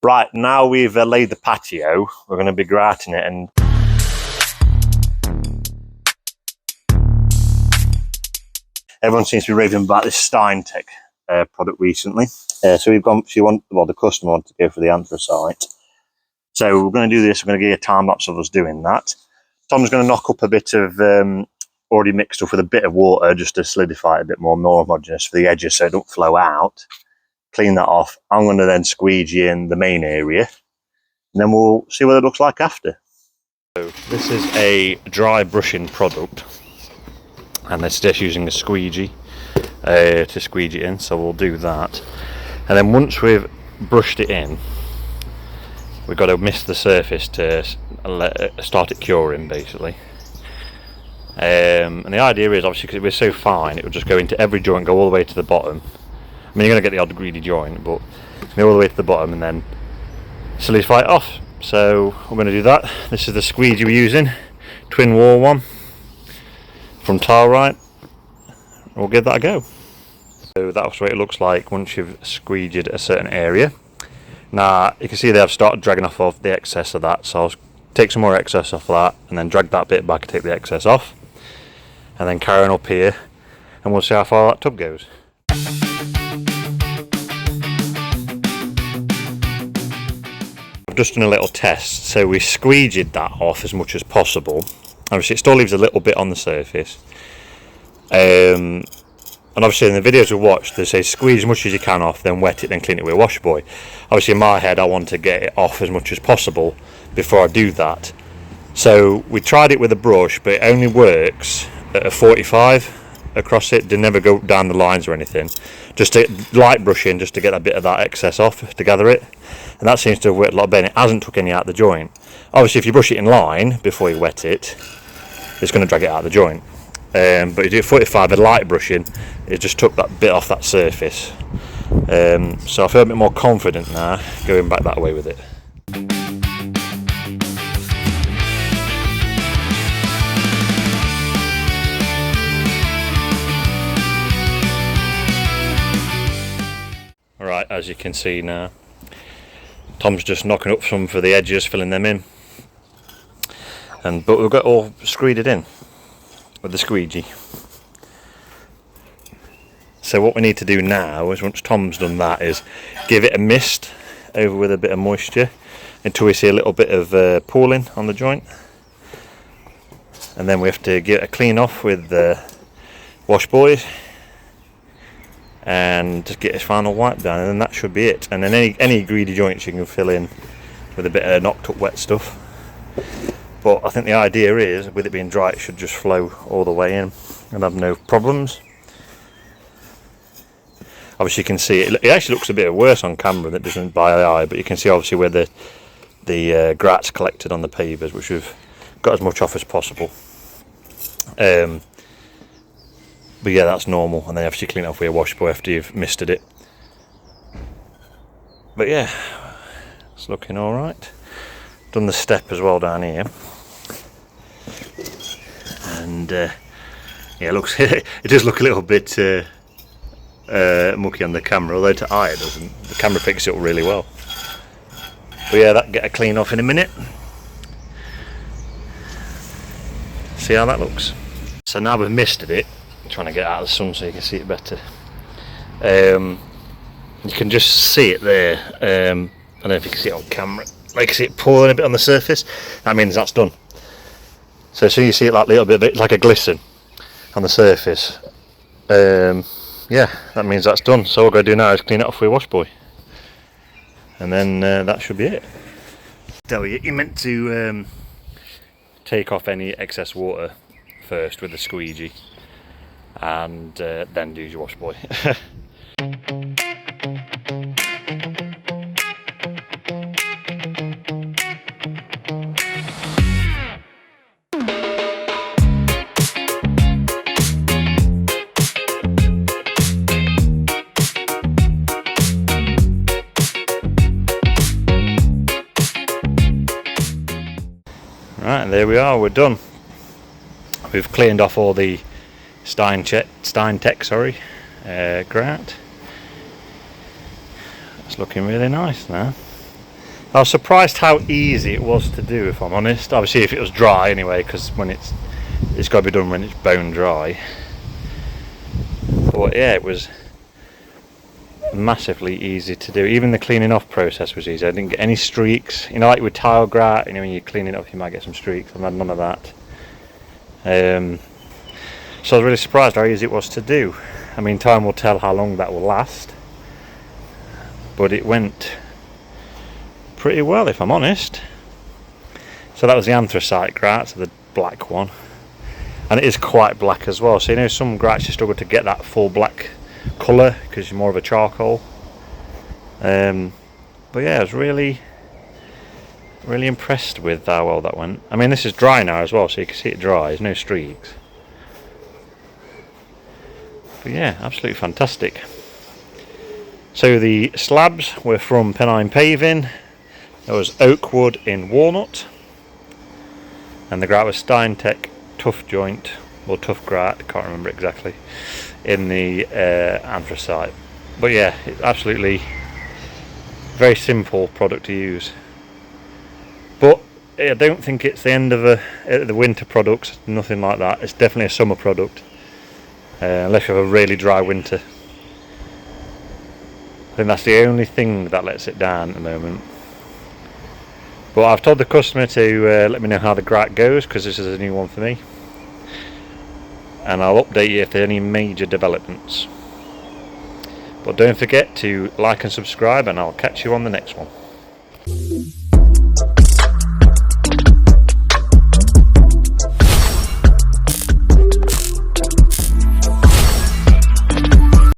Right, now we've laid the patio, we're going to be grouting it, and everyone seems to be raving about this Steintec product recently. So we've gone, the customer wanted to go for the anthracite. So we're going to do this, we're going to get a time lapse of us doing that. Tom's going to knock up a bit of already mixed up with a bit of water just to solidify it a bit more homogeneous for the edges so it don't flow out. Clean that off. I'm going to then squeegee in the main area, and then we'll see what it looks like after. So this is a dry brushing product, and it's just using a squeegee to squeegee it in, so we'll do that. And then once we've brushed it in, we've got to mist the surface to start it curing, basically. And the idea is, obviously, because we're so fine, it will just go into every joint, go all the way to the bottom. I mean, you're going to get the odd greedy joint, but it's going to go all the way to the bottom and then solidify it off. So we're going to do that. This is the squeegee we're using, twin wall one from Tile. We'll give that a go. So that's what it looks like once you've squeegeed a certain area. Now you can see they have started dragging off of the excess of that, so I'll take some more excess off that and then drag that bit back and take the excess off, and then carry on up here, and we'll see how far that tub goes. I've just done a little test, so we squeegeed that off as much as possible. Obviously it still leaves a little bit on the surface, and obviously in the videos we watched they say squeeze as much as you can off, then wet it, then clean it with a wash boy. Obviously in my head I want to get it off as much as possible before I do that, so we tried it with a brush, but it only works at a 45 across it. They never go down the lines or anything, just a light brushing just to get a bit of that excess off to gather it, and that seems to have worked a lot better. It hasn't took any out of the joint. Obviously if you brush it in line before you wet it, it's going to drag it out of the joint, but you do 45 with light brushing, it just took that bit off that surface. So I feel a bit more confident now going back that way with it. Alright, as you can see now, Tom's just knocking up some for the edges, filling them in, but we've got it all screeded in with the squeegee. So what we need to do now is, once Tom's done that, is give it a mist over with a bit of moisture until we see a little bit of pooling on the joint, and then we have to give it a clean off with the wash boys and just get his final wipe down, and then that should be it. And then any greedy joints you can fill in with a bit of knocked up wet stuff. But I think the idea is, with it being dry, it should just flow all the way in and have no problems. Obviously you can see it actually looks a bit worse on camera than it does by the eye, but you can see obviously where the grouts collected on the pavers, which we've got as much off as possible. But yeah, that's normal, and then obviously clean it off with a wash boy after you've misted it. But yeah, it's looking alright. Done the step as well down here, and yeah, it looks it does look a little bit mucky on the camera, although to eye it doesn't. The camera picks it up really well. But yeah, that get a clean off in a minute. See how that looks. So now we've misted it, I'm trying to get out of the sun so you can see it better. You can just see it there. I don't know if you can see it on camera. I can see it pooling a bit on the surface. That means that's done. So as soon as you see it like a little bit, it's like a glisten on the surface. Yeah, that means that's done. So all we're going to do now is clean it off with a wash boy, and then that should be it. Tell you, you're meant to take off any excess water first with the squeegee, and then use your wash boy. Right, there we are, we're done. We've cleaned off all the Steintec grout. It's looking really nice now. I was surprised how easy it was to do, if I'm honest. Obviously if it was dry anyway, because when it's got to be done when it's bone dry. But yeah, it was massively easy to do. Even the cleaning off process was easy. I didn't get any streaks. You know, like with tile grout, you know, when you clean it off you might get some streaks. I've had none of that. So I was really surprised how easy it was to do. I mean, time will tell how long that will last, but it went pretty well, if I'm honest. So that was the anthracite grout, so the black one, and it is quite black as well. So you know, some grouts you struggle to get that full black colour because you're more of a charcoal. But yeah, I was really impressed with how well that went. I mean, this is dry now as well, so you can see it dry. There's no streaks. But yeah, absolutely fantastic. So the slabs were from Paving. There was oak wood in walnut, and the grout was Steintec TuffJoint, or Tuff Grout, can't remember exactly, in the anthracite. But yeah, it's absolutely very simple product to use. But I don't think it's the end of the winter products, nothing like that. It's definitely a summer product. Unless you have a really dry winter. I think that's the only thing that lets it down at the moment. But I've told the customer to let me know how the grout goes, because this is a new one for me. And I'll update you if there are any major developments. But don't forget to like and subscribe, and I'll catch you on the next one.